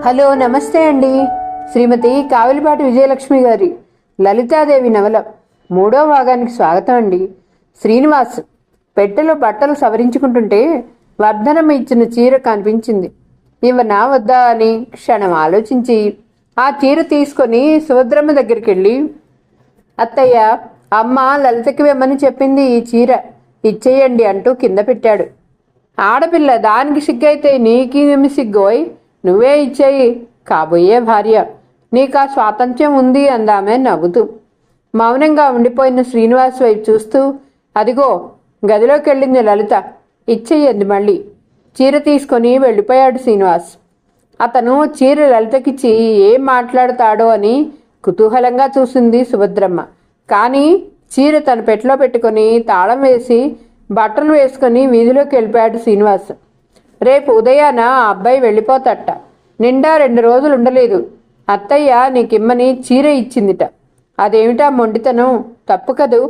Hello నమస్తే అండి. శ్రీమతి కావిలిపాటి విజయలక్ష్మి గారి లలితాదేవి నవల 3వ భాగానికి స్వాగతం అండి. శ్రీనివాస్ పెట్టెలో బట్టలు సవరించుకుంటుంటే వర్ధనమ్మ ఇచ్చిన చీర కనిపించింది. ఇవనా వద్దా అని క్షణం ఆలోచించి ఆ చీర తీసుకొని సుభద్రమ్మ దగ్గరికి వెళ్ళి, అత్తయ్య, అమ్మ లలితకి వెమ్మని చెప్పింది, ఈ చీర ఇచ్చేయండి అంటూ కింద పెట్టాడు. ఆడపిల్ల, దానికి సిగ్గైతే నీకేమి సిగ్గోయ్, నువ్వే ఇచ్చేయి, కాబోయే భార్య, నీకు ఆ స్వాతంత్ర్యం ఉంది అందామే నవ్వుతూ. మౌనంగా ఉండిపోయిన శ్రీనివాస్ వైపు చూస్తూ, అదిగో గదిలోకి వెళ్ళింది లలిత, ఇచ్చేయండి మళ్ళీ. చీర తీసుకొని వెళ్ళిపోయాడు శ్రీనివాస్. అతను చీర లలితకిచ్చి ఏం మాట్లాడతాడో అని కుతూహలంగా చూసింది సుభద్రమ్మ. కానీ చీర తన పెట్టెలో పెట్టుకొని తాళం వేసి బట్టలు వేసుకొని వీధిలోకి వెళ్ళిపోయాడు శ్రీనివాస్. రేపు ఉదయాన ఆ అబ్బాయి వెళ్ళిపోతట. నిండా 2 రోజులు ఉండలేదు. అత్తయ్య నీకిమ్మని చీర ఇచ్చిందిట. అదేమిటా మొండితనం, తప్పు కదూ.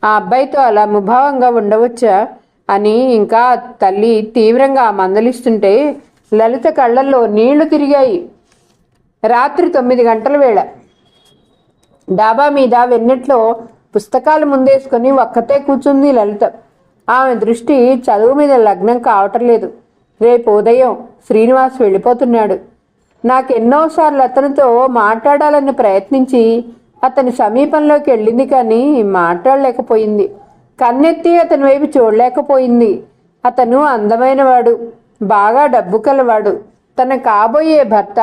ఆ అబ్బాయితో అలా ముభావంగా ఉండవచ్చా అని ఇంకా తల్లి తీవ్రంగా మందలిస్తుంటే లలిత కళ్ళల్లో నీళ్లు తిరిగాయి. రాత్రి 9 గంటల వేళ. డాబా మీద వెన్నెట్లో పుస్తకాలు ముందేసుకొని ఒక్కతే కూర్చుంది లలిత. ఆమె దృష్టి చదువు మీద లగ్నం కావటం లేదు. రేపు ఉదయం శ్రీనివాస్ వెళ్ళిపోతున్నాడు. నాకెన్నోసార్లు అతనితో మాట్లాడాలని ప్రయత్నించి అతని సమీపంలోకి వెళ్ళింది, కానీ మాట్లాడలేకపోయింది. కన్నెత్తి అతని వైపు చూడలేకపోయింది. అతను అందమైనవాడు, బాగా డబ్బు కలవాడు, తన కాబోయే భర్త.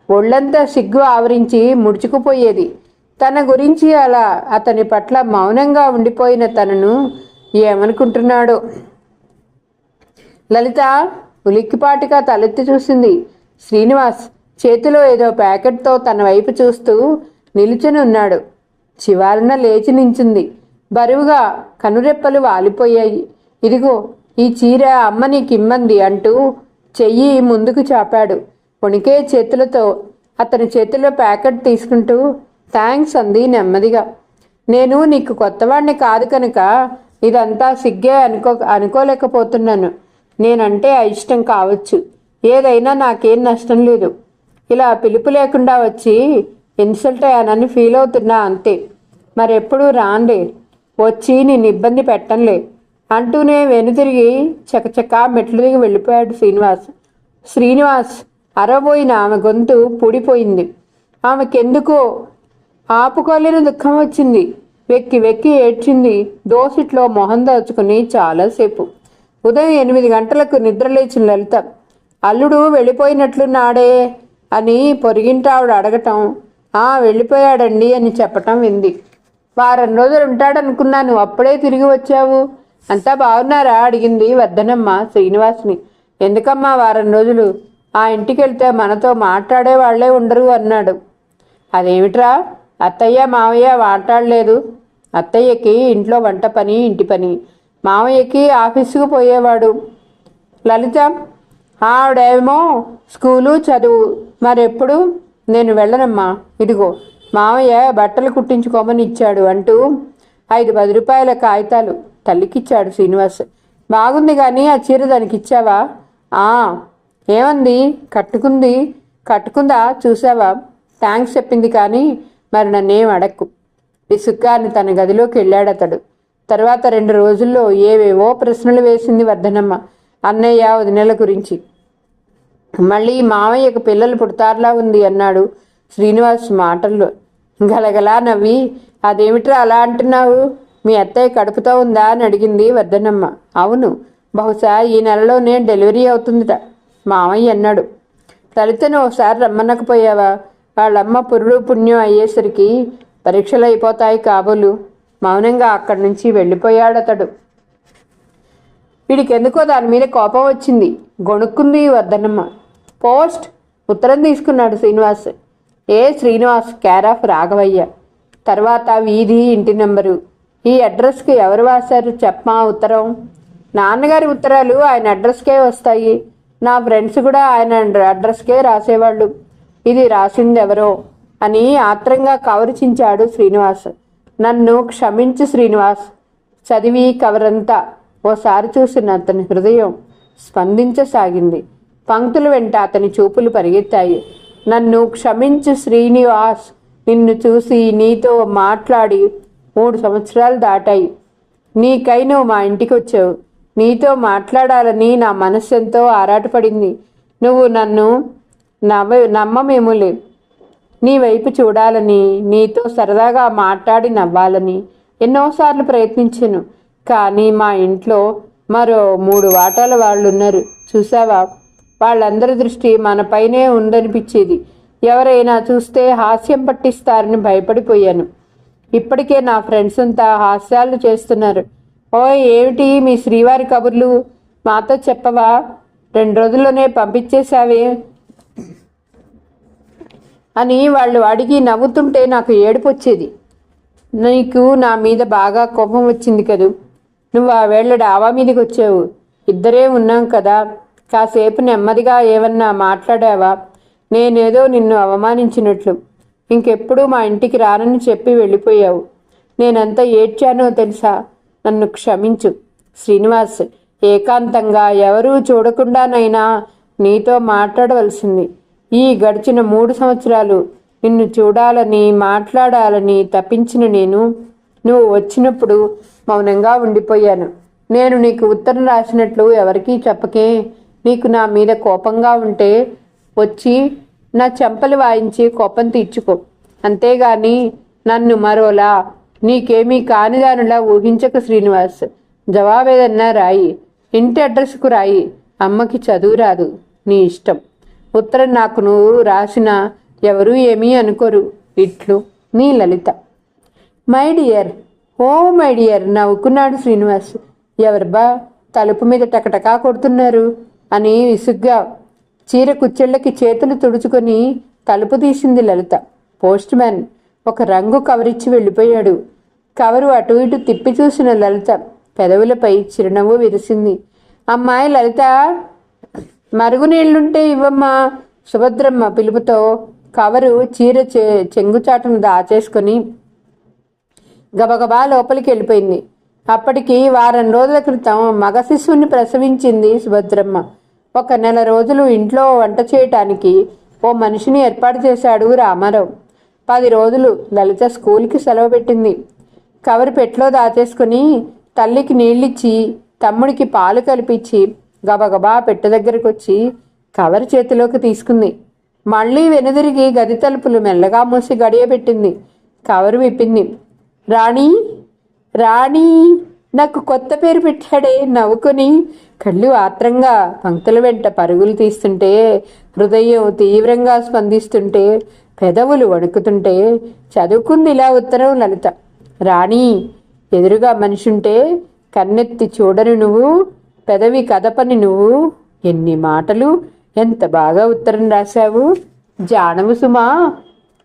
ఒళ్ళంతా సిగ్గు ఆవరించి ముడుచుకుపోయేది. తన గురించి అలా అతని పట్ల మౌనంగా ఉండిపోయిన తనను ఏమనుకుంటున్నాడో. లలిత ఉలిక్కిపాటిగా తలెత్తి చూసింది. శ్రీనివాస్ చేతిలో ఏదో ప్యాకెట్తో తన వైపు చూస్తూ నిలుచుని ఉన్నాడు. చివాలన లేచి నించుంది. బరువుగా కనురెప్పలు వాలిపోయాయి. ఇదిగో ఈ చీర అమ్మ నీకిమ్మంది అంటూ చెయ్యి ముందుకు చాపాడు. వణికే చేతులతో అతని చేతిలో ప్యాకెట్ తీసుకుంటూ థ్యాంక్స్ అంది నెమ్మదిగా. నేను నీకు కొత్తవాడిని కాదు కనుక ఇదంతా సిగ్గే అనుకోలేకపోతున్నాను. నేనంటే అయిష్టం కావచ్చు, ఏదైనా నాకేం నష్టం లేదు. ఇలా పిలుపు లేకుండా వచ్చి ఇన్సల్ట్ అయ్యానని ఫీల్ అవుతున్నా అంతే. మరెప్పుడు రాండే, వచ్చి నేను ఇబ్బంది పెట్టంలే అంటూనే వెనుతిరిగి చకచకా మెట్లు దిగి వెళ్ళిపోయాడు శ్రీనివాస్. అరవబోయిన ఆమె గొంతు పూడిపోయింది. ఆమెకెందుకో ఆపుకోలేని దుఃఖం వచ్చింది. వెక్కి వెక్కి ఏడ్చింది. దోసిట్లో మొహం దాచుకుని చాలాసేపు. ఉదయం 8 గంటలకు నిద్రలేచిన లలిత, అల్లుడు వెళ్ళిపోయినట్లున్నాడే అని పొరిగింటావిడ అడగటం, వెళ్ళిపోయాడండి అని చెప్పటం వింది. వారం రోజులు ఉంటాడనుకున్నాను, అప్పుడే తిరిగి వచ్చావు, అంతా బాగున్నారా అడిగింది వర్ధనమ్మ శ్రీనివాస్ని. ఎందుకమ్మా వారం రోజులు? ఆ ఇంటికి వెళ్తే మనతో మాట్లాడే వాళ్లే ఉండరు అన్నాడు. అదేమిట్రా, అత్తయ్య మావయ్య మాట్లాడలేదు. అత్తయ్యకి ఇంట్లో వంట పని, ఇంటి పని, మావయ్యకి ఆఫీసుకు పోయేవాడు. లలిత ఆవిడేమో స్కూలు, చదువు. మరెప్పుడు? నేను వెళ్ళనమ్మా, ఇదిగో మావయ్య బట్టలు కుట్టించుకోమని ఇచ్చాడు అంటూ 5-10 రూపాయల కాగితాలు తల్లికిచ్చాడు శ్రీనివాస్. బాగుంది, కానీ ఆ చీర దానికి ఇచ్చావా? ఏమంది? కట్టుకుందా చూసావా? థ్యాంక్స్ చెప్పింది, కానీ మరి నన్నేం అడక్కు. విసుగ్గాని తన గదిలోకి వెళ్ళాడతడు. తర్వాత 2 రోజుల్లో ఏవేవో ప్రశ్నలు వేసింది వర్ధనమ్మ అన్నయ్య వదినెల గురించి. మళ్ళీ మామయ్యకు పిల్లలు పుడతారులా ఉంది అన్నాడు శ్రీనివాస్ మాటల్లో. గలగలా నవ్వి, అదేమిట్రా అలా అంటున్నావు? మీ అత్తయ్య కడుపుతో ఉందా అని అడిగింది వర్ధనమ్మ. అవును, బహుశా ఈ నెలలోనే డెలివరీ అవుతుందిట మామయ్య అన్నాడు. లలితను ఒకసారి రమ్మనకపోయావా? వాళ్ళమ్మ పురుడు పుణ్యం అయ్యేసరికి పరీక్షలు అయిపోతాయి కాబోలు. మౌనంగా అక్కడి నుంచి వెళ్ళిపోయాడతడు. వీడికెందుకో దాని మీద కోపం వచ్చింది. గొణుక్కుంది వర్ధనమ్మ. పోస్ట్ ఉత్తరం తీసుకున్నాడు శ్రీనివాస్. Srinivas, care of Raghavayya. తర్వాత వీధి, ఇంటి నెంబరు. ఈ అడ్రస్కి ఎవరు రాశారు చెప్పమా ఉత్తరం? నాన్నగారి ఉత్తరాలు ఆయన అడ్రస్కే వస్తాయి. నా ఫ్రెండ్స్ కూడా ఆయన అడ్రస్కే రాసేవాళ్ళు. ఇది రాసింది ఎవరో అని ఆత్రంగా కవరుచించాడు శ్రీనివాస్. నన్ను క్షమించు శ్రీనివాస్. చదివి కవరంతా ఓసారి చూసిన అతని హృదయం స్పందించసాగింది. పంక్తుల వెంట అతని చూపులు పరిగెత్తాయి. నన్ను క్షమించు శ్రీనివాస్, నిన్ను చూసి నీతో మాట్లాడి 3 సంవత్సరాలు దాటాయి. నీకై నువ్వు మా ఇంటికి వచ్చావు. నీతో మాట్లాడాలని నా మనస్సు ఎంతో ఆరాటపడింది. నువ్వు నన్ను నమ్మమేములే. నీ వైపు చూడాలని, నీతో సరదాగా మాట్లాడి నవ్వాలని ఎన్నోసార్లు ప్రయత్నించాను. కానీ మా ఇంట్లో మరో 3 వాటాల వాళ్ళు ఉన్నారు చూసావా. వాళ్ళందరి దృష్టి మనపైనే ఉందనిపించేది. ఎవరైనా చూస్తే హాస్యం పట్టిస్తారని భయపడిపోయాను. ఇప్పటికే నా ఫ్రెండ్స్ అంతా హాస్యాలు చేస్తున్నారు. ఓయ్, ఏమిటి మీ శ్రీవారి కబుర్లు మాతో చెప్పవా? 2 రోజుల్లోనే పంపించేశావే అని వాళ్ళు అడిగి నవ్వుతుంటే నాకు ఏడుపు వచ్చేది. నీకు నా మీద బాగా కోపం వచ్చింది కదూ. నువ్వు ఆ వేళ డాబా మీదకి వచ్చావు. ఇద్దరే ఉన్నాం కదా. కాసేపు నెమ్మదిగా ఏమన్నా మాట్లాడావా? నేనేదో నిన్ను అవమానించినట్లు. ఇంకెప్పుడు మా ఇంటికి రానని చెప్పి వెళ్ళిపోయావు. నేనంత ఏడ్చానో తెలుసా. నన్ను క్షమించు శ్రీనివాస్. ఏకాంతంగా ఎవరూ చూడకుండానైనా నీతో మాట్లాడవలసింది. ఈ గడిచిన 3 సంవత్సరాలు నిన్ను చూడాలని, మాట్లాడాలని తప్పించిన నేను నువ్వు వచ్చినప్పుడు మౌనంగా ఉండిపోయాను. నేను నీకు ఉత్తరం రాసినట్లు ఎవరికీ చెప్పకే. నీకు నా మీద కోపంగా ఉంటే వచ్చి నా చెంపలు వాయించి కోపం తీర్చుకో. అంతేగాని నన్ను మరోలా నీకేమీ కానిదానిలా ఊహించక శ్రీనివాస్. జవాబేదన్నా రాయి. ఇంటి అడ్రస్కు రాయి. అమ్మకి చదువు రాదు, నీ ఇష్టం. ఉత్తరం నాకు నువ్వు రాసినా ఎవరూ ఏమీ అనుకోరు. ఇట్లు నీ Lalitha. My dear, oh my dear నవ్వుకున్నాడు శ్రీనివాస్. ఎవరిబా తలుపు మీద టకటకా కొడుతున్నారు అని విసుగ్గా చీర కుచ్చెళ్ళకి చేతులు తుడుచుకొని తలుపు తీసింది లలిత. పోస్ట్ మ్యాన్ ఒక రంగు కవరిచ్చి వెళ్ళిపోయాడు. కవరు అటు ఇటు తిప్పి చూసిన లలిత పెదవులపై చిరునవ్వు విరిసింది. అమ్మాయి లలిత, మరుగునీళ్లుంటే ఇవ్వమ్మా. సుభద్రమ్మ పిలుపుతో కవరు చీర చెంగుచాటును దాచేసుకొని గబగబా లోపలికి వెళ్ళిపోయింది. అప్పటికి 1 వారం రోజుల క్రితం మగ శిశువుని ప్రసవించింది సుభద్రమ్మ. 1 నెల రోజులు ఇంట్లో వంట చేయటానికి ఓ మనిషిని ఏర్పాటు చేశాడు రామారావు. 10 రోజులు లలిత స్కూల్కి సెలవు పెట్టింది. కవరు పెట్లో దాచేసుకుని తల్లికి నీళ్ళిచ్చి తమ్ముడికి పాలు కలిపించి గబగబా పెట్టె దగ్గరకు వచ్చి కవరు చేతిలోకి తీసుకుంది. మళ్ళీ వెనుదిరిగి గది తలుపులు మెల్లగా మూసి గడియబెట్టింది. కవరు విప్పింది. రాణి, రాణి, నాకు కొత్త పేరు పెట్టాడే. నవ్వుకొని కళ్ళు ఆత్రంగా పంక్తుల వెంట పరుగులు తీస్తుంటే, హృదయం తీవ్రంగా స్పందిస్తుంటే, పెదవులు వణుకుతుంటే చదువుకుంది ఇలా ఉత్తరం లలిత. రాణి, ఎదురుగా మనిషుంటే కన్నెత్తి చూడని నువ్వు, పెదవి కదపని నువ్వు, ఎన్ని మాటలు, ఎంత బాగా ఉత్తరం రాశావు. జానవు సుమా,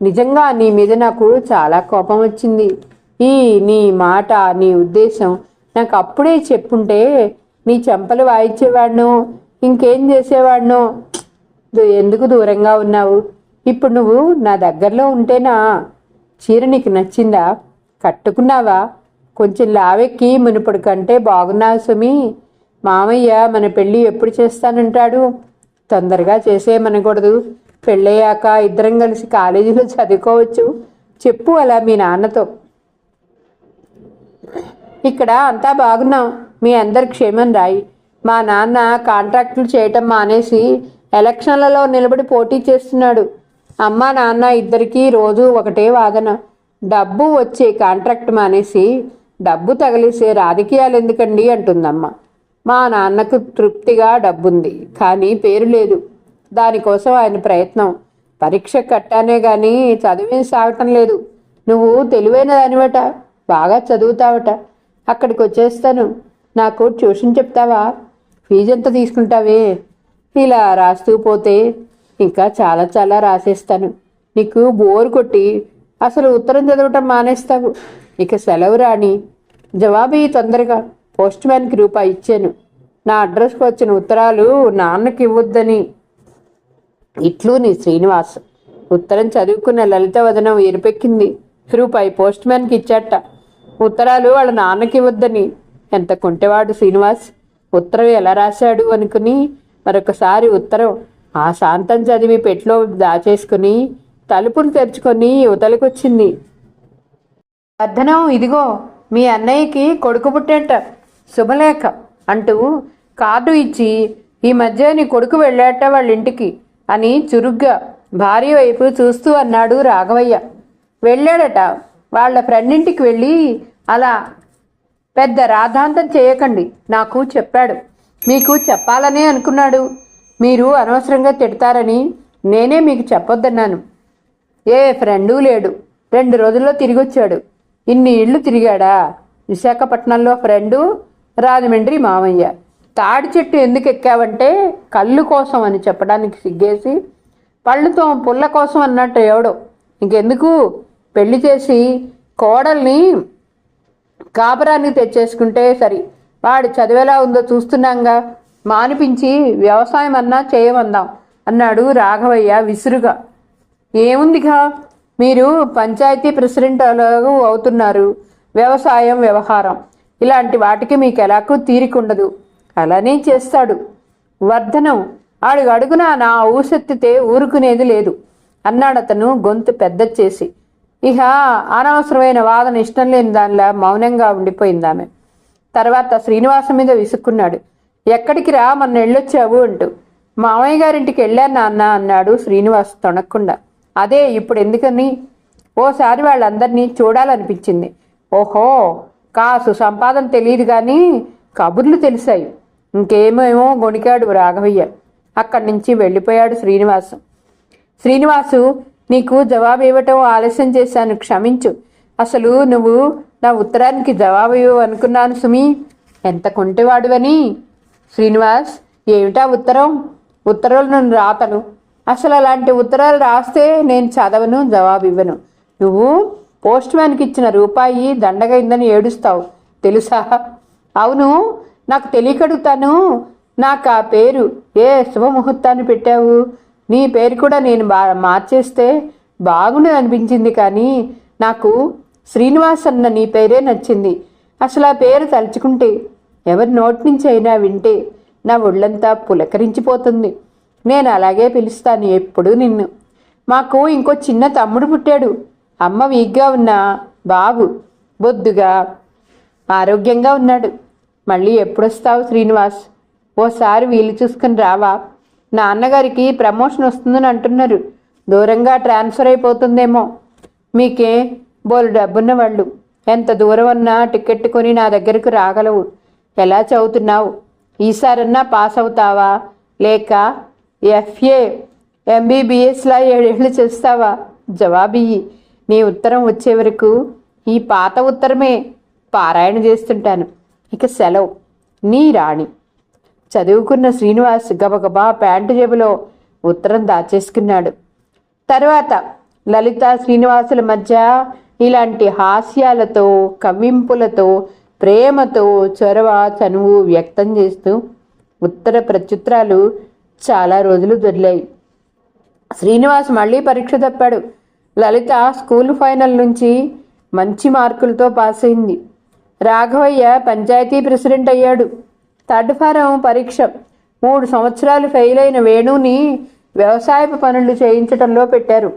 నిజంగా నీ మీద నాకు చాలా కోపం వచ్చింది. నీ మాట, నీ ఉద్దేశం నాకు అప్పుడే చెప్పుంటే నీ చెంపలు వాయించేవాడినో ఇంకేం చేసేవాడినో. ఎందుకు దూరంగా ఉన్నావు? ఇప్పుడు నువ్వు నా దగ్గరలో ఉంటేనా? చీర నీకు నచ్చిందా? కట్టుకున్నావా? కొంచెం లావెక్కి మునుపటి కంటే బాగున్నావు సుమి. మామయ్య మన పెళ్ళి ఎప్పుడు చేస్తానంటాడు? తొందరగా చేసేయమనకూడదు. పెళ్ళయ్యాక ఇద్దరం కలిసి కాలేజీలో చదువుకోవచ్చు. చెప్పు అలా మీ నాన్నతో. ఇక్కడ అంతా బాగున్నాం. మీ అందరి క్షేమం రాయి. మా నాన్న కాంట్రాక్టులు చేయటం మానేసి ఎలక్షన్లలో నిలబడి పోటీ చేస్తున్నాడు. అమ్మ నాన్న ఇద్దరికీ రోజు ఒకటే వాదన. డబ్బు వచ్చే కాంట్రాక్ట్ మానేసి డబ్బు తగిలేసే రాజకీయాలు ఎందుకండి అంటుందమ్మ. మా నాన్నకు తృప్తిగా డబ్బుంది, కానీ పేరు లేదు. దానికోసం ఆయన ప్రయత్నం. పరీక్ష కట్టానే కానీ చదివేం సాగటం లేదు. నువ్వు తెలివైన దానివట, బాగా చదువుతావట. అక్కడికి వచ్చేస్తాను. నాకు ట్యూషన్ చెప్తావా? ఫీజు ఎంత తీసుకుంటావే? ఇలా రాస్తూ పోతే ఇంకా చాలా చాలా రాసేస్తాను. నీకు బోరు కొట్టి అసలు ఉత్తరం చదవటం మానేస్తావు. ఇక సెలవు రాణి. జవాబు తొందరగా. పోస్ట్ మ్యాన్కి రూపాయి ఇచ్చాను. నా అడ్రస్కి వచ్చిన ఉత్తరాలు నాన్నకి ఇవ్వద్దని. ఇట్లు నీ శ్రీనివాస్. ఉత్తరం చదువుకున్న లలిత వదనం ఎరుపెక్కింది. రూపాయి పోస్ట్ మ్యాన్కి ఇచ్చాట. ఉత్తరాలు వాళ్ళ నాన్నకి ఇవ్వద్దని. ఎంత కొంటెవాడు శ్రీనివాస్. ఉత్తరం ఎలా రాశాడు అనుకుని మరొకసారి ఉత్తరం ఆ శాంతం చదివి పెట్లో దాచేసుకుని తలుపులు తెరుచుకొని యువతలకొచ్చింది. వర్ధనం, ఇదిగో మీ అన్నయ్యకి కొడుకు పుట్టేట శుభలేఖ అంటూ కార్డు ఇచ్చి, ఈ మధ్య నీ కొడుకు వెళ్ళాట వాళ్ళ ఇంటికి అని చురుగ్గా భార్య వైపు చూస్తూ అన్నాడు రాఘవయ్య. వెళ్ళాడట. వాళ్ళ ఫ్రెండ్ ఇంటికి వెళ్ళి అలా పెద్ద రాద్ధాంతం చేయకండి, నాకు చెప్పాడు. మీకు చెప్పాలనే అనుకున్నాడు. మీరు అనవసరంగా తిడతారని నేనే మీకు చెప్పొద్దన్నాను. ఏ ఫ్రెండు లేడు, 2 రోజుల్లో తిరిగి వచ్చాడు. ఇన్ని ఇళ్ళు తిరిగాడా? విశాఖపట్నంలో ఫ్రెండు, రాజమండ్రి మామయ్య. తాడి చెట్టు ఎందుకు ఎక్కావంటే కళ్ళు కోసం అని చెప్పడానికి సిగ్గేసి, పళ్ళుతో పుల్ల కోసం అన్నట్టు ఎవడో. ఇంకెందుకు పెళ్లి చేసి కోడల్ని కాపురానికి తెచ్చేసుకుంటే సరి. వాడు చదివేలా ఉందో చూస్తున్నాంగా, మానిపించి వ్యవసాయం అన్నా చేయమందాం అన్నాడు రాఘవయ్య విసురుగా. ఏముందిగా, మీరు పంచాయతీ ప్రెసిడెంట్ అవుతున్నారు. వ్యవసాయం వ్యవహారం ఇలాంటి వాటికి మీకు ఎలాగూ తీరికుండదు. అలానే చేస్తాడు వర్ధనం. అడుగున నా ఊసెత్తితే ఊరుకునేది లేదు అన్నాడతను గొంతు పెద్ద చేసి. ఇహ అనవసరమైన వాదన ఇష్టం లేని దానిలా మౌనంగా ఉండిపోయిందామె. తర్వాత శ్రీనివాసం మీద విసుక్కున్నాడు. ఎక్కడికి రా, మొన్న వెళ్ళొచ్చావు అంటూ. మామయ్య గారింటికి వెళ్ళాను నాన్న అన్నాడు శ్రీనివాస్ తొణక్కుండా. అదే ఇప్పుడు ఎందుకని? ఓసారి వాళ్ళందరినీ చూడాలనిపించింది. ఓహో, కాసు సంపాదన తెలియదు కానీ కబుర్లు తెలిసాయి. ఇంకేమేమో గొణికాడు రాఘవయ్య. అక్కడి నుంచి వెళ్ళిపోయాడు శ్రీనివాసు, నీకు జవాబు ఇవ్వటం ఆలస్యం చేశాను, క్షమించు. అసలు నువ్వు నా ఉత్తరానికి జవాబు ఇవ్వవు అనుకున్నాను సుమి. ఎంత కొంటెవాడువని. శ్రీనివాస్, ఏమిటా ఉత్తరం? ఉత్తరాలు రాతను. అసలు అలాంటి ఉత్తరాలు రాస్తే నేను చదవను, జవాబు ఇవ్వను. నువ్వు పోస్ట్ మ్యాన్కి ఇచ్చిన రూపాయి దండగైందని ఏడుస్తావు తెలుసా? అవును, నాకు తెలియకడుగుతాను. నాకు ఆ పేరు ఏ శుభముహూర్తాన్ని పెట్టావు? నీ పేరు కూడా నేను మార్చేస్తే బాగుండదు అనిపించింది, కానీ నాకు శ్రీనివాస్ అన్న నీ పేరే నచ్చింది. అసలు ఆ పేరు తలుచుకుంటే, ఎవరి నోటి నుంచి అయినా వింటే నా ఒళ్ళంతా పులకరించిపోతుంది. నేను అలాగే పిలుస్తాను ఎప్పుడు నిన్ను. మాకు ఇంకో చిన్న తమ్ముడు పుట్టాడు. అమ్మ వీక్గా ఉన్న బాబు బొద్దుగా ఆరోగ్యంగా ఉన్నాడు. మళ్ళీ ఎప్పుడొస్తావు శ్రీనివాస్? ఓసారి వీలు చూసుకుని రావా? నాన్నగారికి ప్రమోషన్ వస్తుందని అంటున్నారు. దూరంగా ట్రాన్స్ఫర్ అయిపోతుందేమో. మీకే బోలు డబ్బున్న వాళ్ళు ఎంత దూరం అన్నా టికెట్ కొని నా దగ్గరకు రాగలవు. ఎలా చదువుతున్నావు? ఈసారన్నా పాస్ అవుతావా? లేక FA MBBSలా 7 ఏళ్ళు చేస్తావా? జవాబియ్యి. నీ ఉత్తరం వచ్చే వరకు ఈ పాత ఉత్తరమే పారాయణ చేస్తుంటాను. ఇక సెలవు. నీ రాణి. చదువుకున్న శ్రీనివాస్ గబగబా ప్యాంటు జేబులో ఉత్తరం దాచేసుకున్నాడు. తర్వాత లలిత శ్రీనివాసుల మధ్య ఇలాంటి హాస్యాలతో, కవ్వింపులతో, ప్రేమతో చొరవ, చనువు వ్యక్తం చేస్తూ ఉత్తర ప్రత్యుత్తరాలు చాలా రోజులు దొరిలాయి. శ్రీనివాస్ మళ్ళీ పరీక్ష తప్పాడు. లలిత స్కూల్ ఫైనల్ నుంచి మంచి మార్కులతో పాస్ అయింది. రాఘవయ్య పంచాయతీ ప్రెసిడెంట్ అయ్యాడు. థర్డ్ ఫారం పరీక్ష 3 సంవత్సరాలు ఫెయిల్ అయిన వేణుని వ్యవసాయపు పనులు చేయించడంలో పెట్టారు.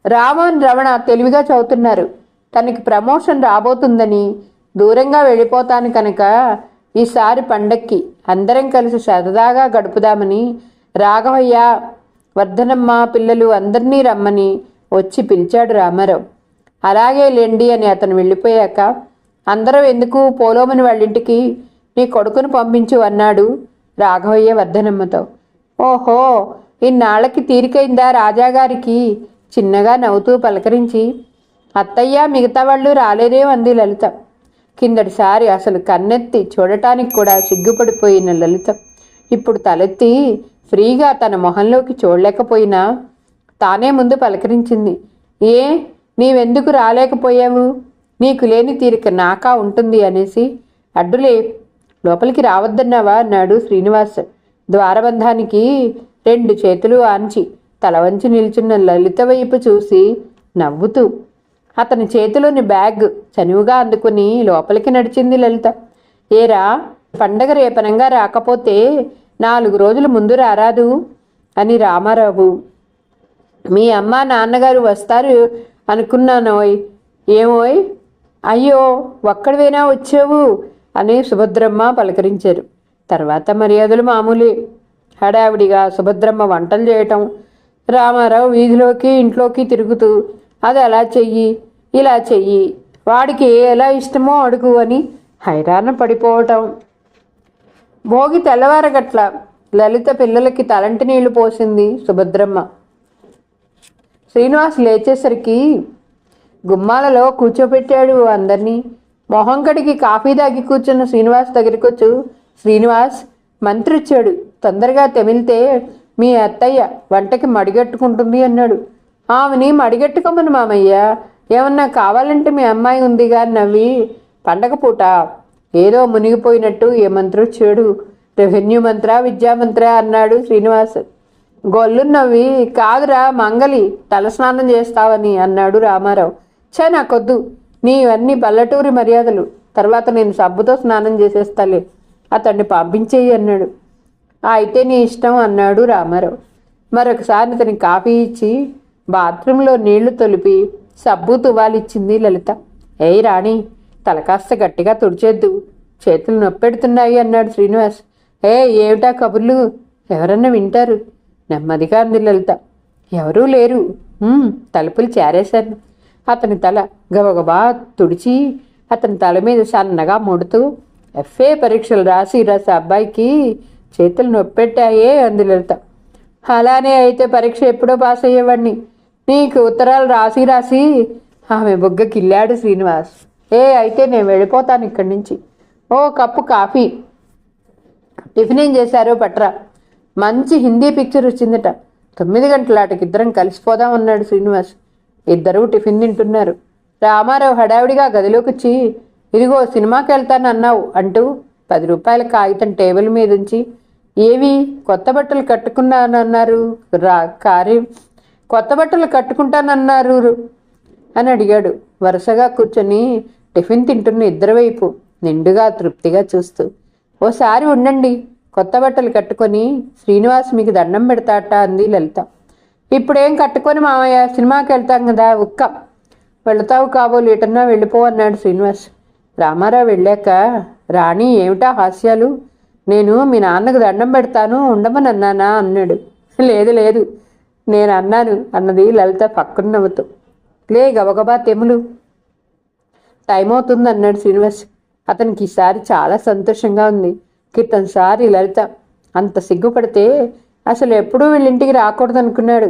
రామన్, రమణ తెలివిగా చదువుతున్నారు. తనకి ప్రమోషన్ రాబోతుందని, దూరంగా వెళ్ళిపోతాను కనుక ఈసారి పండక్కి అందరం కలిసి సరదాగా గడుపుదామని రాఘవయ్య, వర్ధనమ్మ పిల్లలు అందరినీ రమ్మని వచ్చి పిలిచాడు రామారావు. అలాగే లేండి అని అతను వెళ్ళిపోయాక, అందరం ఎందుకు పోలోమని వాళ్ళింటికి నీ కొడుకును పంపించు అన్నాడు రాఘవయ్య వర్ధనమ్మతో. ఓహో, ఇన్నాళ్ళకి తీరికైందా రాజాగారికి? చిన్నగా నవ్వుతూ పలకరించి, అత్తయ్య మిగతా వాళ్ళు రాలేదే అంది లలిత. కిందటిసారి అసలు కన్నెత్తి చూడటానికి కూడా సిగ్గుపడిపోయిన లలిత ఇప్పుడు తలెత్తి ఫ్రీగా తన మొహంలోకి చూడలేకపోయినా తానే ముందు పలకరించింది. ఏ, నీవెందుకు రాలేకపోయావు? నీకు లేని తీరిక నాకా ఉంటుంది అనేసి అడ్డులే, లోపలికి రావద్దన్నావా అన్నాడు శ్రీనివాస్ ద్వారబంధానికి 2 చేతులు ఆంచి తల వంచి నిల్చున్న లలిత వైపు చూసి నవ్వుతూ. అతని చేతిలోని బ్యాగ్ చనువుగా అందుకుని లోపలికి నడిచింది లలిత. ఏరా, పండగ రేపనంగా రాకపోతే 4 రోజుల ముందు రారాదు అని రామారావు. మీ అమ్మ నాన్నగారు వస్తారు అనుకున్నానోయ్. ఏమోయ్? అయ్యో, ఒక్కడివేనా వచ్చావు అని సుభద్రమ్మ పలకరించారు. తర్వాత మర్యాదలు మామూలే. హడావిడిగా సుభద్రమ్మ వంటలు చేయటం, రామారావు వీధిలోకి ఇంట్లోకి తిరుగుతూ అది అలా చెయ్యి ఇలా చెయ్యి, వాడికి ఎలా ఇష్టమో అడుగు అని హైరాణ పడిపోవటం. భోగి తెల్లవారగట్ల లలిత పిల్లలకి తలంటి నీళ్లు పోసింది సుభద్రమ్మ. శ్రీనివాస్ లేచేసరికి గుమ్మాలలో కూర్చోపెట్టాడు అందరినీ. మొహం కడిగి కాఫీ దాగి కూర్చున్న శ్రీనివాస్ దగ్గరికి వచ్చు, శ్రీనివాస్, మంత్రి వచ్చాడు, తొందరగా తెమిలితే మీ అత్తయ్య వంటకి మడిగట్టుకుంటుంది అన్నాడు. ఆమెని మడిగట్టుకోమని మామయ్య, ఏమన్నా కావాలంటే మీ అమ్మాయి ఉందిగా నవ్వి. పండగ పూట ఏదో మునిగిపోయినట్టు ఏ మంత్రి వచ్చాడు, రెవెన్యూ మంత్రా విద్యామంత్రా అన్నాడు శ్రీనివాస్. గొల్లు నవ్వి, కాదురా మంగలి, తలస్నానం చేస్తావని అన్నాడు రామారావు. నాకొద్దు, నీవన్నీ పల్లెటూరి మర్యాదలు, తర్వాత నేను సబ్బుతో స్నానం చేసేస్తాలే, అతన్ని పంపించేయి అన్నాడు. అయితే నీ ఇష్టం అన్నాడు రామారావు. మరొకసారి అతనికి కాఫీ ఇచ్చి బాత్రూంలో నీళ్లు తొలిపి సబ్బు తువాలిచ్చింది లలిత. ఏయ్ రాణి, తల కాస్త గట్టిగా తుడిచేద్దు, చేతులు నొప్పెడుతున్నాయి అన్నాడు శ్రీనివాస్. ఏమిటా కబుర్లు, ఎవరన్నా వింటారు, నెమ్మదిగా అంది లలిత. ఎవరూ లేరు, తలుపులు చేరేశాను. అతని తల గబగబా తుడిచి అతని తల మీద సన్నగా ముడుతూ, ఎఫ్ఏ పరీక్షలు రాసి అబ్బాయికి చేతులు నొప్పెట్టాయే అంది లలిత. అలానే అయితే పరీక్ష ఎప్పుడో పాస్ అయ్యేవాడిని, నీకు ఉత్తరాలు రాసి రాసి ఆమె బుగ్గ కిల్లాడు శ్రీనివాస్. అయితే నేను వెళ్ళిపోతాను ఇక్కడి నుంచి. ఓ కప్పు కాఫీ, టిఫిన్ ఏం చేశారో పట్రా, మంచి హిందీ పిక్చర్ వచ్చిందట, 9 గంటలాటకి ఇద్దరం కలిసిపోదాం అన్నాడు శ్రీనివాస్. ఇద్దరూ టిఫిన్ తింటున్నారు. రామారావు హడావిడిగా గదిలోకి వచ్చి, ఇదిగో సినిమాకి వెళ్తానన్నావు అంటూ 10 రూపాయల కాగితం టేబుల్ మీద ఉంచి, ఏవి కొత్త బట్టలు కట్టుకున్నానన్నారు కొత్త బట్టలు కట్టుకుంటానన్నారు అని అడిగాడు. వరుసగా కూర్చొని టిఫిన్ తింటున్న ఇద్దరి వైపు నిండుగా తృప్తిగా చూస్తూ, ఓసారి ఉండండి, కొత్త బట్టలు కట్టుకొని శ్రీనివాస్ మీకు దండం పెడతాట అంది లలిత. ఇప్పుడేం కట్టుకొని మామయ్య, సినిమాకి వెళ్తాం కదా, వెళతావు కాబోలు, ఎటన్నా వెళ్ళిపో అన్నాడు శ్రీనివాస్. రామారావు వెళ్ళాక, రాణి ఏమిటా హాస్యాలు, నేను మీ నాన్నకు దండం పెడతాను ఉండమని అన్నానా అన్నాడు. లేదు లేదు, నేను అన్నాను అన్నది లలిత పక్కన నవ్వుతూ. గబగబా తెములు, టైం అవుతుంది అన్నాడు శ్రీనివాస్. అతనికి ఈసారి చాలా సంతోషంగా ఉంది. క్రితంసారి లలిత అంత సిగ్గుపడితే అసలు ఎప్పుడూ వీళ్ళింటికి రాకూడదు అనుకున్నాడు.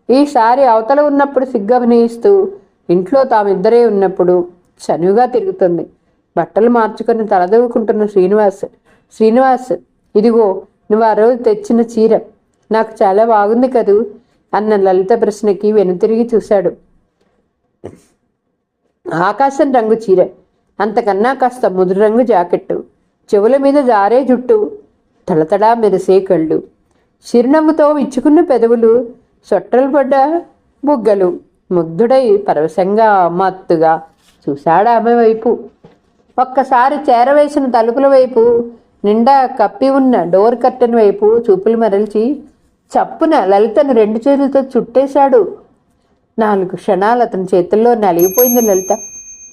ఈసారి అవతల ఉన్నప్పుడు సిగ్గు అభినయిస్తూ, ఇంట్లో తామిద్దరే ఉన్నప్పుడు చనువుగా తిరుగుతుంది. బట్టలు మార్చుకొని తలదవ్వుకుంటున్న శ్రీనివాస్, ఇదిగో నువ్వు ఆ రోజు తెచ్చిన చీర నాకు చాలా బాగుంది కదూ అన్న లలిత ప్రశ్నకి వెనుతిరిగి చూశాడు. ఆకాశం రంగు చీర, అంతకన్నా కాస్త ముదురు రంగు జాకెట్టు, చెవుల మీద జారే జుట్టు, తడతడా మెరిసే కళ్ళు, చిరునవ్వుతో విచ్చుకున్న పెదవులు, సొట్టలు పడ్డ బుగ్గలు. ముగ్ధుడై పరవశంగా మత్తుగా చూశాడు ఆమె వైపు. ఒక్కసారి చేరవేసిన తలుపుల వైపు, నిండా కప్పి ఉన్న డోర్ కర్టెన్ వైపు చూపులు మరల్చి చప్పున లలితను 2 చేతులతో చుట్టేశాడు. 4 క్షణాలు అతని చేతుల్లో నలిగిపోయింది లలిత.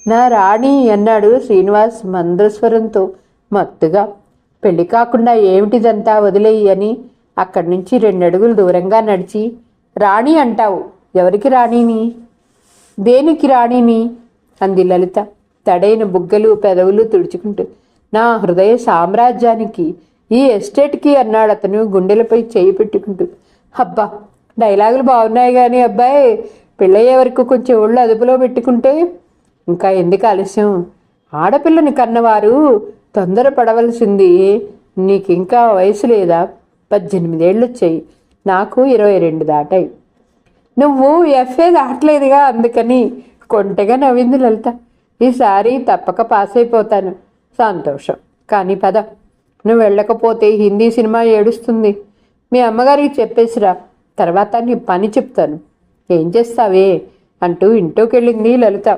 నా రాణి అన్నాడు శ్రీనివాస్ మంద్రస్వరంతో మత్తుగా. పెళ్లి కాకుండా ఏమిటిదంతా, వదిలేయి అని అక్కడి నుంచి 2 అడుగులు దూరంగా నడిచి, రాణి అంటావు, ఎవరికి రాణిని, దేనికి రాణిని అంది లలిత తడైన బుగ్గలు పెదవులు తుడుచుకుంటూ. నా హృదయ సామ్రాజ్యానికి, ఈ ఎస్టేట్కి అన్నాడు అతను గుండెలపై చేయి పెట్టుకుంటూ. అబ్బా, డైలాగులు బాగున్నాయి కానీ అబ్బాయి, పెళ్ళయ్యే వరకు కొంచెం ఒళ్ళు అదుపులో పెట్టుకుంటే. ఇంకా ఎందుకు ఆలస్యం, ఆడపిల్లని కన్నవారు తొందరపడవలసింది. నీకింకా వయసు లేదా, 18 ఏళ్ళు వచ్చాయి, నాకు 22 దాటాయి. నువ్వు ఎఫ్ఏ దాటలేదుగా, అందుకని కొంటెగా నవ్వింది లలిత. ఈసారి తప్పక పాస్ అయిపోతాను. సంతోషం, కానీ పద, నువ్వు వెళ్ళకపోతే హిందీ సినిమా ఏడుస్తుంది. మీ అమ్మగారికి చెప్పేసిరా, తర్వాత నీ పని చెప్తాను. ఏం చేస్తావే అంటూ ఇంట్లోకి వెళ్ళింది లలిత.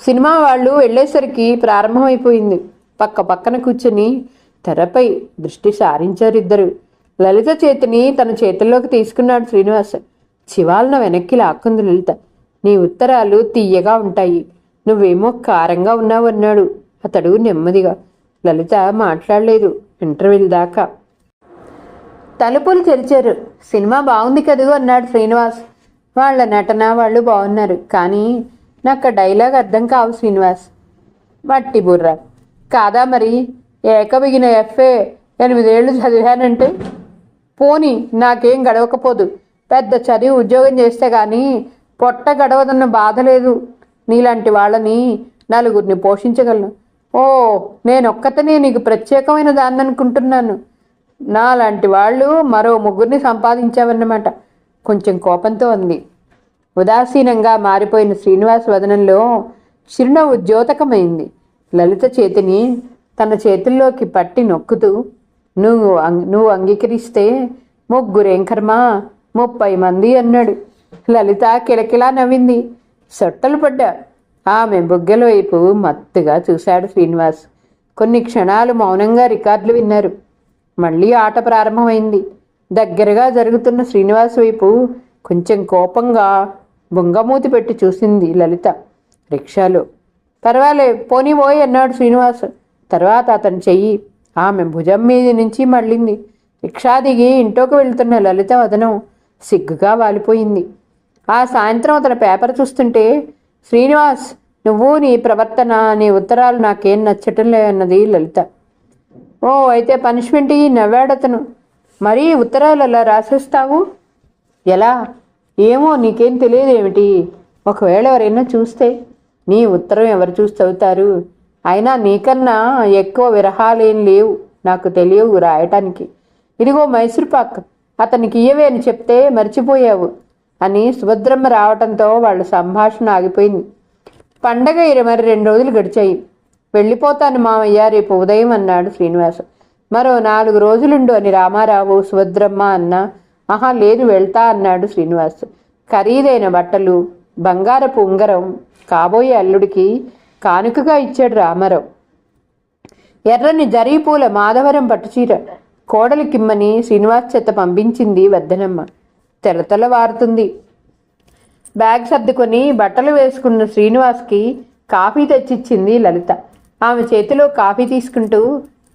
సినిమా వాళ్ళు వెళ్ళేసరికి ప్రారంభమైపోయింది. పక్కన కూర్చొని తెరపై దృష్టి సారించారు ఇద్దరు. లలిత చేతిని తన చేతుల్లోకి తీసుకున్నాడు శ్రీనివాస్. చివాలన వెనక్కి లాక్కుంది లలిత. నీ ఉత్తరాలు తీయగా ఉంటాయి, నువ్వేమో కారంగా ఉన్నావు అన్నాడు అతడు నెమ్మదిగా. లలిత మాట్లాడలేదు ఇంటర్వెల్ దాకా. తలుపులు తెరిచారు. సినిమా బాగుంది కదూ అన్నాడు శ్రీనివాస్. వాళ్ళ నటన వాళ్ళు బాగున్నారు, కానీ నాకు డైలాగ్ అర్థం కావు శ్రీనివాస్. మట్టి బుర్ర కాదా మరి? ఏకబిగిన ఎఫ్ఏ 8 ఏళ్ళు చదివానంటే పోనీ నాకేం గడవకపోదు. పెద్ద చదివి ఉద్యోగం చేస్తే కానీ పొట్ట గడవదన్న బాధ లేదు. నీలాంటి వాళ్ళని నలుగురిని పోషించగలను. ఓ నేనొక్కతనే నీకు ప్రత్యేకమైన దాన్ని అనుకుంటున్నాను. నాలాంటి వాళ్ళు మరో 3 సంపాదించావన్నమాట. కొంచెం కోపంతో అంది. ఉదాసీనంగా మారిపోయిన శ్రీనివాస్ వదనంలో చిరునవ్వు ద్యోతకమైంది. లలిత చేతిని తన చేతుల్లోకి పట్టి నొక్కుతూ, నువ్వు అంగీకరిస్తే 3 కర్మ 30 మంది అన్నాడు. లలిత కిలకిలా నవ్వింది. సొట్టలు పడ్డా. ఆమె బుగ్గల వైపు మత్తుగా చూశాడు శ్రీనివాస్. కొన్ని క్షణాలు మౌనంగా రికార్డులు విన్నారు. మళ్ళీ ఆట ప్రారంభమైంది. దగ్గరగా జరుగుతున్న శ్రీనివాస్ వైపు కొంచెం కోపంగా బొంగమూతి పెట్టి చూసింది లలిత. రిక్షాలో పర్వాలే పోనీ పోయి అన్నాడు శ్రీనివాస్. తర్వాత అతని చెయ్యి ఆమె భుజం మీద నుంచి మళ్ళింది. రిక్షా దిగి ఇంట్లోకి వెళ్తున్న లలిత వదనం సిగ్గుగా వాలిపోయింది. ఆ సాయంత్రం అతని పేపర్ చూస్తుంటే, శ్రీనివాస్ నువ్వు నీ ప్రవర్తన, నీ ఉత్తరాలు నాకేం నచ్చటం లేదన్నది లలిత. ఓ అయితే పనిష్మెంట్ నవ్వాడతను. మరీ ఉత్తరాలు అలా రాసేస్తావు ఎలా? ఏమో నీకేం తెలియదేమిటి? ఒకవేళ ఎవరైనా చూస్తే? నీ ఉత్తరం ఎవరు చూసి చదువుతారు? అయినా నీకన్నా ఎక్కువ విరహాలేం లేవు, నాకు తెలియవు రాయటానికి. ఇదిగో మైసూర్పాక్ అతనికి ఇయ్యవే అని చెప్తే మర్చిపోయావు అని సుభద్రమ్మ రావటంతో వాళ్ళ సంభాషణ ఆగిపోయింది. పండగ మరి 2 రోజులు గడిచాయి. వెళ్ళిపోతాను మామయ్య రేపు ఉదయం అన్నాడు శ్రీనివాస్. మరో 4 రోజులుండు అని రామారావు సుభద్రమ్మ అన్న. ఆహా లేదు వెళ్తా అన్నాడు శ్రీనివాస్. ఖరీదైన బట్టలు, బంగారపు ఉంగరం కాబోయే అల్లుడికి కానుకగా ఇచ్చాడు రామారావు. ఎర్రని జరీపూల మాధవరం పట్టుచీర కోడలికిమ్మని శ్రీనివాస్ చేత పంపించింది వద్దనమ్మ. తెలతెల వారుతుంది. బ్యాగ్ సర్దుకొని బట్టలు వేసుకున్న శ్రీనివాస్కి కాఫీ తెచ్చిచ్చింది లలిత. ఆమె చేతిలో కాఫీ తీసుకుంటూ,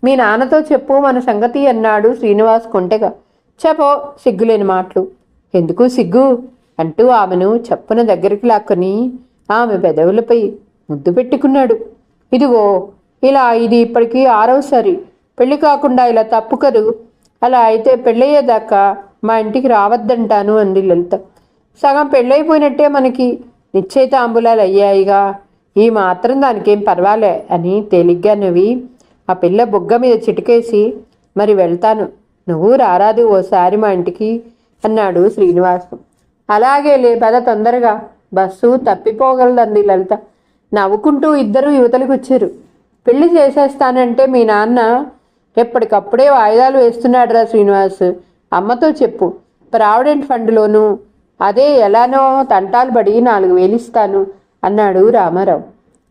మీ నాన్నతో చెప్పు మన సంగతి అన్నాడు శ్రీనివాస్ కొంటెగా. చెప్పో సిగ్గులేని మాటలు. ఎందుకు సిగ్గు అంటూ ఆమెను చప్పున దగ్గరికి లాక్కొని ఆమె పెదవులపై ముద్దు పెట్టుకున్నాడు. ఇదిగో ఇలా ఇది ఇప్పటికీ 6వసారి. పెళ్లి కాకుండా ఇలా తప్పు కదూ. అలా అయితే పెళ్ళయ్యేదాకా మా ఇంటికి రావద్దంటాను అంది లలిత. సగం పెళ్ళైపోయినట్టే మనకి. నిశ్చయితాంబులాలు అయ్యాయిగా, ఈ మాత్రం దానికేం పర్వాలే అని తేలిగ్గా నవ్వి ఆ పిల్ల బుగ్గ మీద చిటికేసి, మరి వెళ్తాను, నువ్వు రారాదు ఓసారి మా ఇంటికి అన్నాడు శ్రీనివాస్. అలాగే లే పద తొందరగా, బస్సు తప్పిపోగలదంది లలిత. నవ్వుకుంటూ ఇద్దరూ యువతలకు వచ్చారు. పెళ్లి చేసేస్తానంటే మీ నాన్న ఎప్పటికప్పుడే వాయిదాలు వేస్తున్నాడు రా శ్రీనివాస్. అమ్మతో చెప్పు, ప్రావిడెంట్ ఫండ్లోనూ అదే ఎలానో తంటాలు పడి 4,000 ఇస్తాను అన్నాడు రామారావు.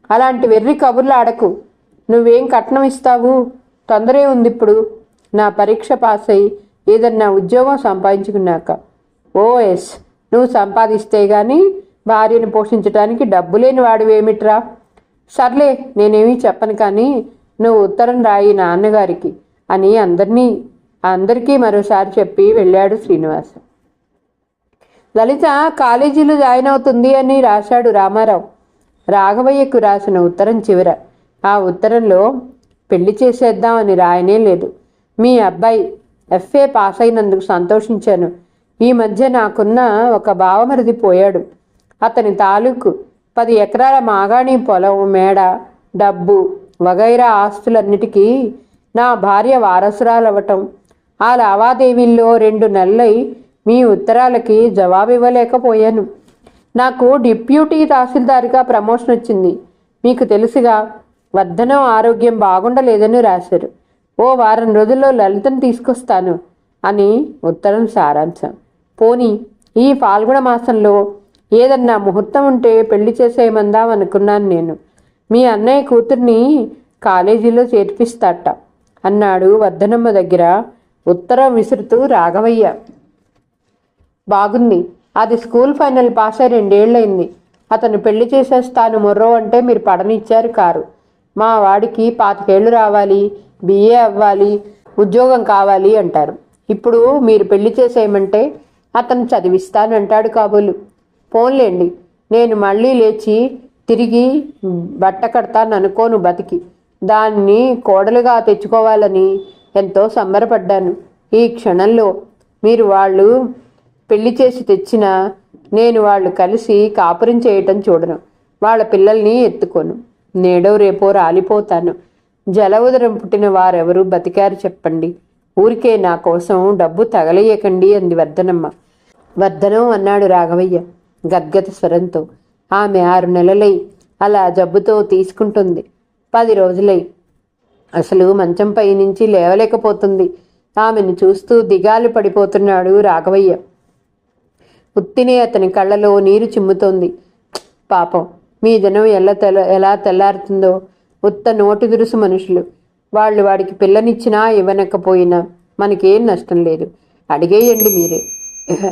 అలాంటి వెర్రి కబుర్లు ఆడకు. నువ్వేం కట్నం ఇస్తావు? తొందరే ఉంది ఇప్పుడు. నా పరీక్ష పాస్ అయి ఏదన్నా ఉద్యోగం సంపాదించుకున్నాక. ఓఎస్ నువ్వు సంపాదిస్తే గాని భార్యను పోషించడానికి డబ్బు లేని వాడివేమిట్రా? సర్లే నేనేమీ చెప్పను, కానీ నువ్వు ఉత్తరం రాయి నాన్నగారికి అని అందరికీ మరోసారి చెప్పి వెళ్ళాడు శ్రీనివాస్. లలిత కాలేజీలో జాయిన్ అవుతుంది అని రాశాడు రామారావు రాఘవయ్యకు రాసిన ఉత్తరం చివర. ఆ ఉత్తరంలో పెళ్లి చేసేద్దామని రాయనే లేదు. మీ అబ్బాయి ఎఫ్ఏ పాస్ అయినందుకు సంతోషించాను. ఈ మధ్య నాకున్న ఒక బావమరిది పోయాడు. అతని తాలూకు 10 ఎకరాల మాగాణి పొలం, మేడ, డబ్బు వగైరా ఆస్తులన్నిటికీ నా భార్య వారసురాలవ్వటం. ఆ లావాదేవీల్లో 2 నెలలై మీ ఉత్తరాలకి జవాబు ఇవ్వలేకపోయాను. నాకు డిప్యూటీ తహసీల్దార్గా ప్రమోషన్ వచ్చింది. మీకు తెలుసుగా, వర్ధనం ఆరోగ్యం బాగుండలేదని రాశారు. ఓ వారం రోజుల్లో లలితను తీసుకొస్తాను అని ఉత్తరం సారాంశం. పోనీ ఈ ఫాల్గుణ మాసంలో ఏదన్నా ముహూర్తం ఉంటే పెళ్లి చేసేయమందాం అనుకున్నాను నేను. మీ అన్నయ్య కూతుర్ని కాలేజీలో చేర్పిస్తాట అన్నాడు వర్ధనమ్మ దగ్గర ఉత్తరం విసురుతూ రాఘవయ్య. బాగుంది. అది స్కూల్ ఫైనల్ పాస్ అయి 2 ఏళ్ళయింది. అతను పెళ్లి చేసేస్తాను మొర్రో అంటే మీరు పడనిచ్చారు కారు. మా వాడికి 25 ఏళ్ళు రావాలి, బిఏ అవ్వాలి, ఉద్యోగం కావాలి అంటారు. ఇప్పుడు మీరు పెళ్లి చేసేయమంటే అతను చదివిస్తానంటాడు కాబోలు. పోన్లేండి, నేను మళ్ళీ లేచి తిరిగి బట్ట కడతాను అనుకోను బతికి. దాన్ని కోడలుగా తెచ్చుకోవాలని ఎంతో సంబరపడ్డాను. ఈ క్షణంలో మీరు వాళ్ళు పెళ్లి చేసి తెచ్చినా నేను వాళ్ళు కలిసి కాపురం చేయటం చూడను. వాళ్ళ పిల్లల్ని ఎత్తుకోను. నేడో రేపో రాలిపోతాను. జల ఉదరం పుట్టిన వారెవరు బతికారు చెప్పండి. ఊరికే నా కోసం డబ్బు తగలేయకండి అంది వర్ధనమ్మ. వర్ధనం అన్నాడు రాఘవయ్య గద్గద స్వరంతో. ఆమె 6 నెలలై అలా జబ్బుతో తీసుకుంటుంది. 10 రోజులై అసలు మంచంపై నుంచి లేవలేకపోతుంది. ఆమెను చూస్తూ దిగాలు పడిపోతున్నాడు రాఘవయ్య. ఉత్తినే అతని కళ్ళలో నీరు చిమ్ముతోంది. పాపం, మీ జనం ఎలా తెల్లారుతుందో. ఉత్త నోటి దురుసు మనుషులు. వాళ్ళు వాడికి పిల్లనిచ్చినా ఇవ్వనకపోయినా మనకేం నష్టం లేదు. అడిగేయండి మీరే.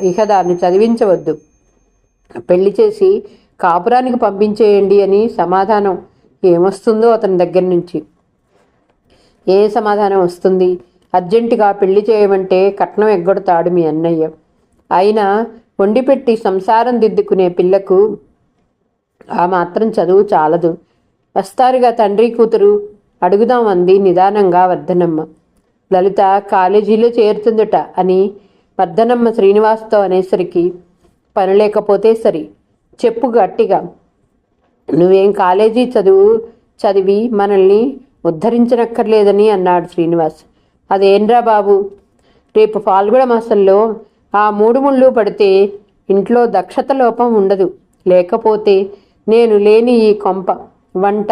ఇక దాన్ని చదివించవద్దు, పెళ్లి చేసి కాపురానికి పంపించేయండి అని సమాధానం ఏమొస్తుందో అతని దగ్గర నుంచి. ఏ సమాధానం వస్తుంది? అర్జెంటుగా పెళ్లి చేయమంటే కట్నం ఎగ్గొడతాడు మీ అన్నయ్య. అయినా వండిపెట్టి సంసారం దిద్దుకునే పిల్లకు ఆ మాత్రం చదువు చాలదు. వస్తారుగా తండ్రి కూతురు, అడుగుదాం అంది నిదానంగా వర్ధనమ్మ. లలిత కాలేజీలో చేరుతుందట అని వర్ధనమ్మ శ్రీనివాస్తో అనేసరికి పని లేకపోతే సరి, చెప్పు గట్టిగా. నువ్వేం కాలేజీ చదివి మనల్ని ఉద్ధరించనక్కర్లేదని అన్నాడు శ్రీనివాస్. అదేంరా బాబు, రేపు ఫాల్గుణ మాసంలో ఆ 3 ముళ్ళు పడితే ఇంట్లో దక్షత లోపం ఉండదు. లేకపోతే నేను లేని ఈ కొంప వంట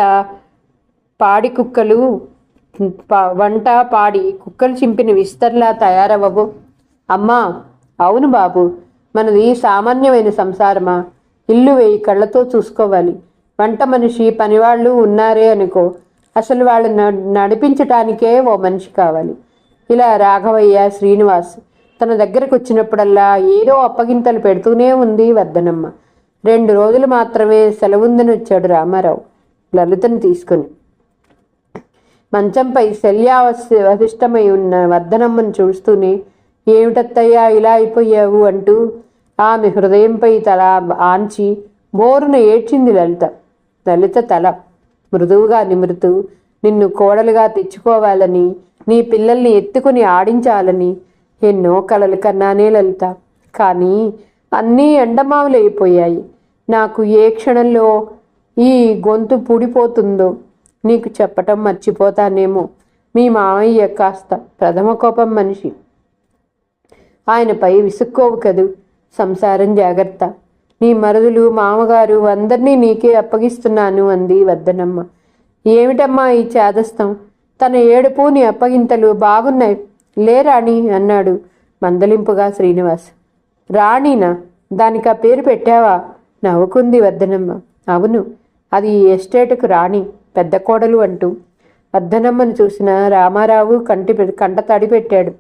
పాడి కుక్కలు చింపిన విస్తర్లా తయారవ్వవు. అమ్మా, అవును బాబు, మనది సామాన్యమైన సంసారమా? ఇల్లు 1000 కళ్ళతో చూసుకోవాలి. వంట మనిషి పనివాళ్ళు ఉన్నారే అనుకో, అసలు వాళ్ళు నడిపించటానికే ఓ మనిషి కావాలి. ఇలా రాఘవయ్య శ్రీనివాస్ తన దగ్గరకు వచ్చినప్పుడల్లా ఏదో అప్పగింతలు పెడుతూనే ఉంది వర్ధనమ్మ. 2 రోజులు మాత్రమే సెలవుందని వచ్చాడు రామారావు లలితను తీసుకుని. మంచంపై శల్యావశిష్టమై ఉన్న వర్ధనమ్మను చూస్తూనే, ఏమిటత్తయ్యా ఇలా అయిపోయావు అంటూ ఆమె హృదయంపై తల ఆంచి బోరున ఏడ్చింది లలిత. లలిత తల మృదువుగా నిమురుతూ, నిన్ను కోడలుగా తెచ్చుకోవాలని, నీ పిల్లల్ని ఎత్తుకుని ఆడించాలని ఎన్నో కలలు కన్నానే లలిత. కానీ అన్నీ ఎండమావులైపోయాయి. నాకు ఏ క్షణంలో ఈ గొంతు పూడిపోతుందో నీకు చెప్పటం మర్చిపోతానేమో. మీ మామయ్య కాస్త ప్రథమ కోపం మనిషి. ఆయనపై విసుక్కోవు కదూ. సంసారం జాగ్రత్త. నీ మరుదులు, మామగారు అందరినీ నీకే అప్పగిస్తున్నాను అంది వర్ధనమ్మ. ఏమిటమ్మా ఈ చేదస్తం? తన ఏడుపు, నీ అప్పగింతలు బాగున్నాయి లేరాణి అన్నాడు మందలింపుగా శ్రీనివాస్. రాణినా? దానికి ఆ పేరు పెట్టావా? నవ్వుకుంది వర్ధనమ్మ. అవును, అది ఎస్టేటుకు రాణి, పెద్ద కోడలు అంటూ. వర్ధనమ్మను చూసిన రామారావు కంట తడి పెట్టాడు.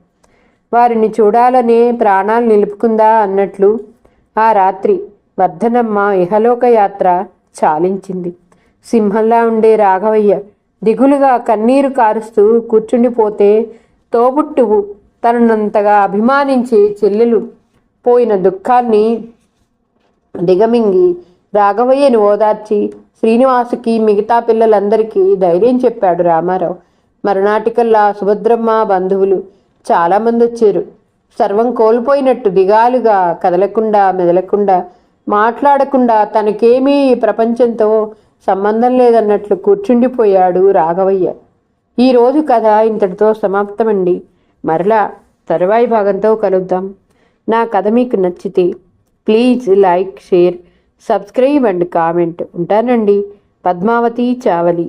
వారిని చూడాలనే ప్రాణాలు నిలుపుకుందా అన్నట్లు ఆ రాత్రి వర్ధనమ్మ ఇహలోక యాత్ర చాలించింది. సింహంలా ఉండే రాఘవయ్య దిగులుగా కన్నీరు కారుస్తూ కూర్చుండిపోతే, తోబుట్టువు తననంతగా అభిమానించి చెల్లెలు పోయిన దుఃఖాన్ని దిగమింగి రాఘవయ్యను ఓదార్చి శ్రీనివాసుకి, మిగతా పిల్లలందరికీ ధైర్యం చెప్పాడు రామారావు. మరునాటికల్లా సుభద్రమ్మ బంధువులు చాలామంది వచ్చారు. సర్వం కోల్పోయినట్టు దిగాలుగా, కదలకుండా మెదలకుండా, మాట్లాడకుండా, తనకేమీ ఈ ప్రపంచంతో సంబంధం లేదన్నట్లు కూర్చుండిపోయాడు రాఘవయ్య. ఈరోజు కథ ఇంతటితో సమాప్తమండి. మరలా తరువాయి భాగంతో కలుద్దాం. నా కథ మీకు నచ్చితే please like, share, subscribe and comment. ఉంటానండి. పద్మావతి చావలి.